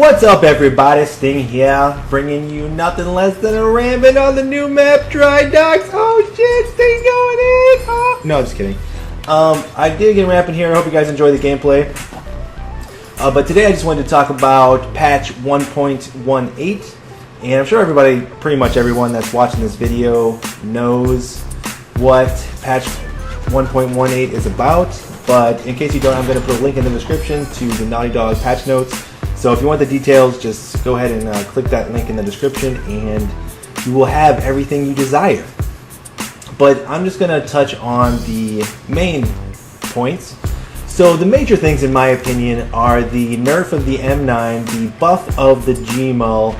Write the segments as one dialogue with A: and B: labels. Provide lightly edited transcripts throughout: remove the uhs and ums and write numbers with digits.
A: What's up, everybody? Sting here, bringing you nothing less than a Rampant on the new map, Dry Docks. Oh shit, Sting going in! Oh. No, just kidding. I did get Rampant here. I hope you guys enjoy the gameplay. But today I just wanted to talk about patch 1.18. And I'm sure everybody, pretty much everyone that's watching this video knows what patch 1.18 is about. But in case you don't, I'm going to put a link in the description to the Naughty Dog patch notes. So if you want the details, just go ahead and click that link in the description and you will have everything you desire. But I'm just going to touch on the main points. So the major things, in my opinion, are the nerf of the M9, the buff of the Gmaul,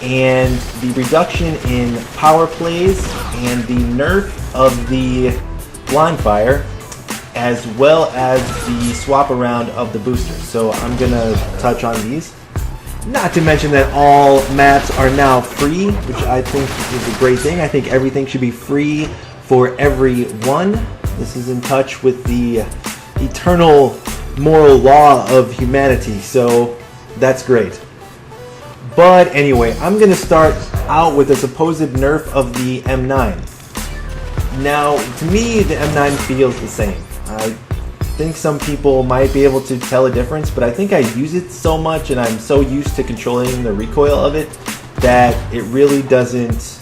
A: and the reduction in power plays, and the nerf of the blind fire, as well as the swap around of the boosters. So I'm gonna touch on these. Not to mention that all maps are now free, which I think is a great thing. I think everything should be free for everyone. This is in touch with the eternal moral law of humanity, so that's great. But anyway, I'm gonna start out with the supposed nerf of the M9. Now, to me, the M9 feels the same. I think some people might be able to tell a difference, but I think I use it so much and I'm so used to controlling the recoil of it that it really doesn't,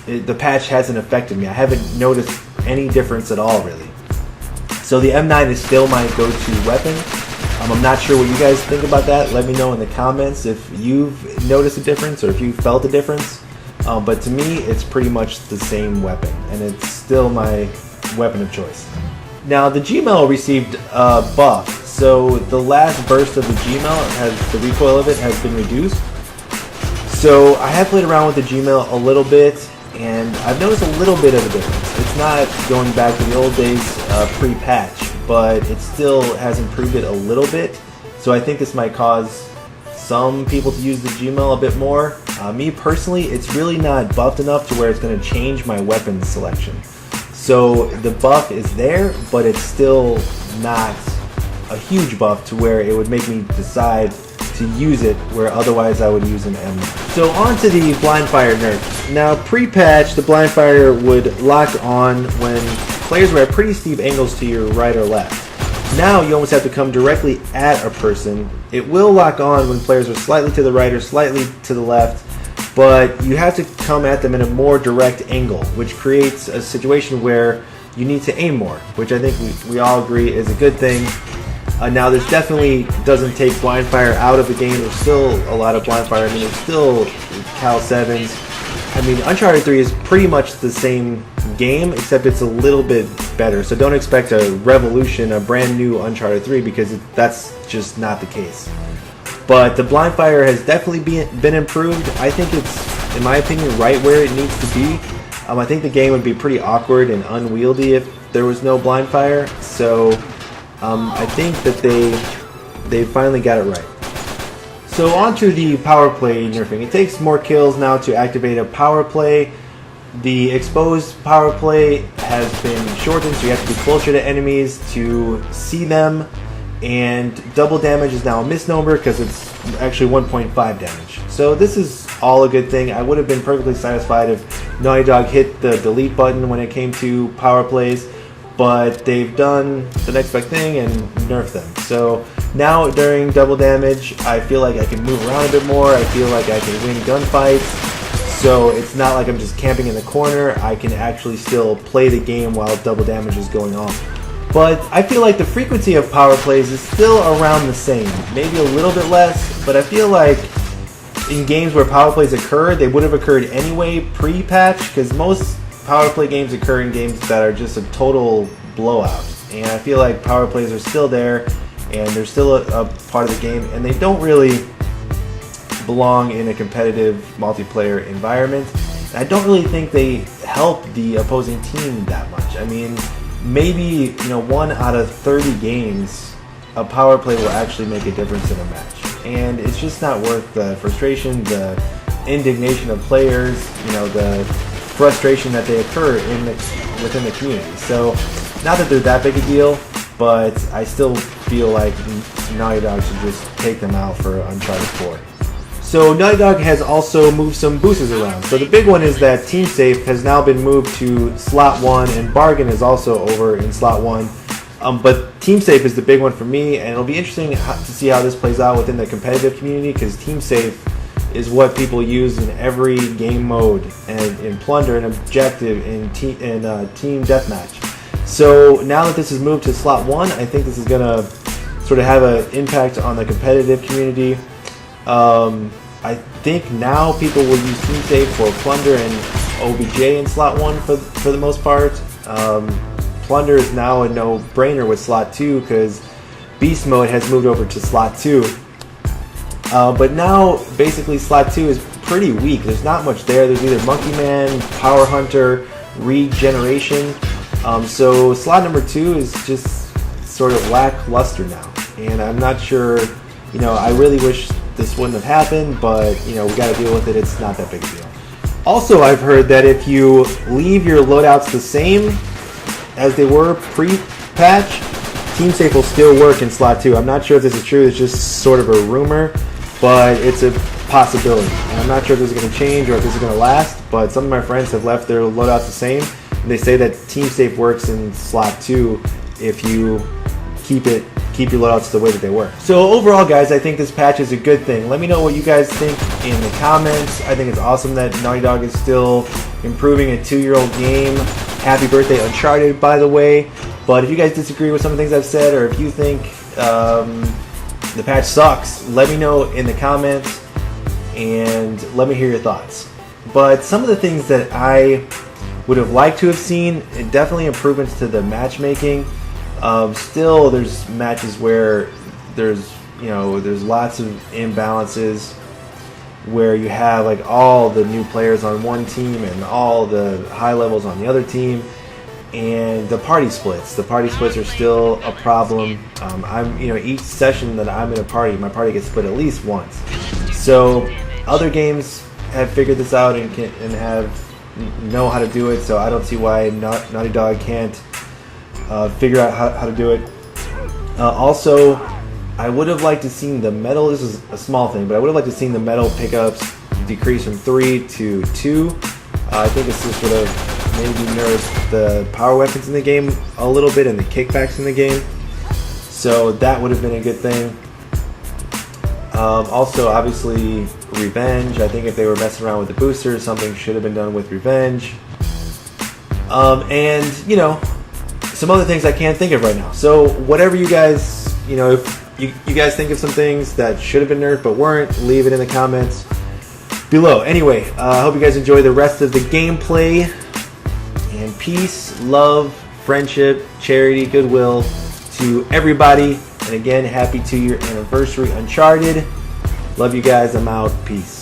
A: the patch hasn't affected me. I haven't noticed any difference at all, really. So the M9 is still my go-to weapon. I'm not sure what you guys think about that. Let me know in the comments if you've noticed a difference or if you felt a difference. But to me, it's pretty much the same weapon, and it's still my weapon of choice. Now, the Gmaul received a buff, so the last burst of the Gmaul, the recoil of it has been reduced. So I have played around with the Gmaul a little bit, and I've noticed a little bit of a difference. It's not going back to the old days pre-patch, but it still has improved it a little bit. So I think this might cause some people to use the Gmaul a bit more. Me personally, it's really not buffed enough to where it's going to change my weapon selection. So the buff is there, but it's still not a huge buff to where it would make me decide to use it, where otherwise I would use an M9. So on to the blind fire nerf. Now, pre-patch, the blind fire would lock on when players were at pretty steep angles to your right or left. Now you almost have to come directly at a person. It will lock on when players are slightly to the right or slightly to the left, but you have to come at them in a more direct angle, which creates a situation where you need to aim more, which I think we all agree is a good thing. Now, this definitely doesn't take blind fire out of the game. There's still a lot of blind fire. I mean, there's still Cal 7s. I mean, Uncharted 3 is pretty much the same game, except it's a little bit better. So don't expect a revolution, a brand new Uncharted 3, because that's just not the case. But the blind fire has definitely been improved. I think it's, in my opinion, right where it needs to be. I think the game would be pretty awkward and unwieldy if there was no blind fire. So I think that they finally got it right. So on to the power play nerfing. It takes more kills now to activate a power play. The exposed power play has been shortened, so you have to be closer to enemies to see them. And double damage is now a misnomer because it's actually 1.5 damage. So this is all a good thing. I would have been perfectly satisfied if Naughty Dog hit the delete button when it came to power plays, but they've done the next best thing and nerfed them. So now during double damage, I feel like I can move around a bit more. I feel like I can win gunfights. So it's not like I'm just camping in the corner. I can actually still play the game while double damage is going on. But I feel like the frequency of power plays is still around the same, maybe a little bit less, but I feel like in games where power plays occur, they would have occurred anyway pre-patch, because most power play games occur in games that are just a total blowout. And I feel like power plays are still there, and they're still a part of the game, and they don't really belong in a competitive multiplayer environment. I don't really think they help the opposing team that much. I mean, maybe 1 out of 30 games a power play will actually make a difference in a match, and it's just not worth the frustration, the indignation of players, the frustration that they occur within the community. So not that they're that big a deal, but I still feel like Naughty Dog should just take them out for Uncharted 4. So Naughty Dog has also moved some boosters around. So the big one is that Team Safe has now been moved to slot 1, and Bargain is also over in slot 1. But Team Safe is the big one for me, and it'll be interesting to see how this plays out within the competitive community, because Team Safe is what people use in every game mode, and in Plunder and Objective, in Team Deathmatch. So now that this is moved to slot 1, I think this is going to sort of have an impact on the competitive community. I think now people will use Team Safe for Plunder and OBJ in slot 1 for the most part. Plunder is now a no-brainer with slot 2 because Beast Mode has moved over to slot 2. But now, basically, slot 2 is pretty weak. There's not much there. There's either Monkey Man, Power Hunter, Regeneration. So slot number 2 is just sort of lackluster now. And I'm not sure, I really wish this wouldn't have happened, but, we got to deal with it. It's not that big a deal. Also, I've heard that if you leave your loadouts the same as they were pre-patch, Team Safe will still work in slot 2. I'm not sure if this is true. It's just sort of a rumor, but it's a possibility. And I'm not sure if this is going to change or if this is going to last, but some of my friends have left their loadouts the same, and they say that Team Safe works in slot 2 if you keep your loadouts the way that they were. So overall, guys, I think this patch is a good thing. Let me know what you guys think in the comments. I think it's awesome that Naughty Dog is still improving a 2-year-old game. Happy birthday, Uncharted, by the way. But if you guys disagree with some of the things I've said, or if you think the patch sucks, let me know in the comments and let me hear your thoughts. But some of the things that I would have liked to have seen, definitely improvements to the matchmaking. Still, there's matches where there's lots of imbalances, where you have like all the new players on one team and all the high levels on the other team, and the party splits are still a problem. Each session that I'm in a party, my party gets split at least once. So other games have figured this out and know how to do it, so I don't see why Naughty Dog can't figure out how to do it. Also, I would have liked to seen the metal, this is a small thing, but I would have liked to seen the metal pickups decrease from 3 to 2. I think this just would have maybe nerfed the power weapons in the game a little bit and the kickbacks in the game. So that would have been a good thing. Also, obviously, Revenge. I think if they were messing around with the boosters, something should have been done with Revenge. And, some other things I can't think of right now. So whatever you guys, if you guys think of some things that should have been nerfed but weren't, leave it in the comments below. Anyway, I hope you guys enjoy the rest of the gameplay. And peace, love, friendship, charity, goodwill to everybody. And again, happy 2-year anniversary, Uncharted. Love you guys. I'm out. Peace.